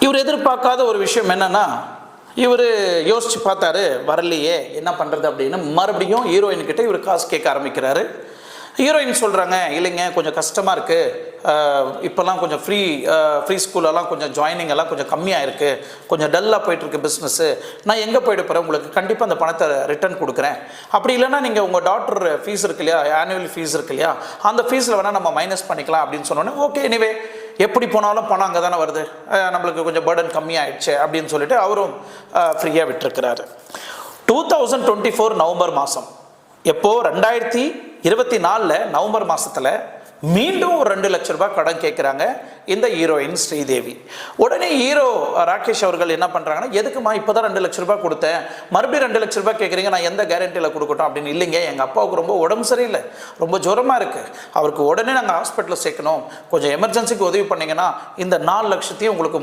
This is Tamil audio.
இவர் எதிர்பார்க்காத ஒரு விஷயம் என்னன்னா, இவர் யோசிச்சு பார்த்தாரு, வரலையே என்ன பண்ணுறது அப்படின்னு மறுபடியும் ஹீரோயின் கிட்ட இவர் காசு கேட்க ஆரம்பிக்கிறாரு. ஹீரோயின் சொல்கிறாங்க, இல்லைங்க கொஞ்சம் கஷ்டமாக இருக்குது, இப்போல்லாம் கொஞ்சம் ஃப்ரீ ஸ்கூலெல்லாம் கொஞ்சம் ஜாயினிங் எல்லாம் கொஞ்சம் கம்மியாக இருக்குது, கொஞ்சம் டல்லாக போயிட்டுருக்கு பிஸ்னஸ்ஸு, நான் எங்கே போய்ட்டு போகிறேன், உங்களுக்கு கண்டிப்பாக அந்த பணத்தை ரிட்டர்ன் கொடுக்குறேன், அப்படி இல்லைன்னா நீங்கள் உங்கள் டாக்டர் ஃபீஸ் இருக்கு இல்லையா, ஆனுவல் ஃபீஸ் இருக்கு இல்லையா, அந்த ஃபீஸில் வேணால் நம்ம மைனஸ் பண்ணிக்கலாம் அப்படின்னு சொன்னோன்னே, ஓகே எனிவே எப்படி போனாலும் பணம் அங்கே தானே வருது, நம்மளுக்கு கொஞ்சம் பர்டன் கம்மியாகிடுச்சு அப்படின்னு சொல்லிட்டு அவரும் ஃப்ரீயாக விட்டுருக்கிறாரு. 2024 நவம்பர் மாதம், எப்போது 2024 நவம்பர் மாதத்தில் மீண்டும் ஒரு 2 லட்ச ரூபாய் கடன் கேட்குறாங்க இந்த ஹீரோயின் ஸ்ரீதேவி. உடனே ஹீரோ ராகேஷ் அவர்கள் என்ன பண்ணுறாங்கன்னா, எதுக்குமா இப்போ தான் 2 லட்ச ரூபாய் கொடுத்தேன், மறுபடியும் 2 லட்ச ரூபாய் கேட்குறீங்க, நான் எந்த கேரண்டியில் கொடுக்கட்டும் அப்படின்னு. இல்லைங்க, எங்கள் அப்பாவுக்கு ரொம்ப உடம்பு சரியில்லை, ரொம்ப ஜுரமாக இருக்குது, அவருக்கு உடனே நாங்கள் ஹாஸ்பிட்டலில் சேர்க்கணும், கொஞ்சம் எமர்ஜென்சிக்கு உதவி பண்ணிங்கன்னா இந்த 4 லட்சத்தையும் உங்களுக்கு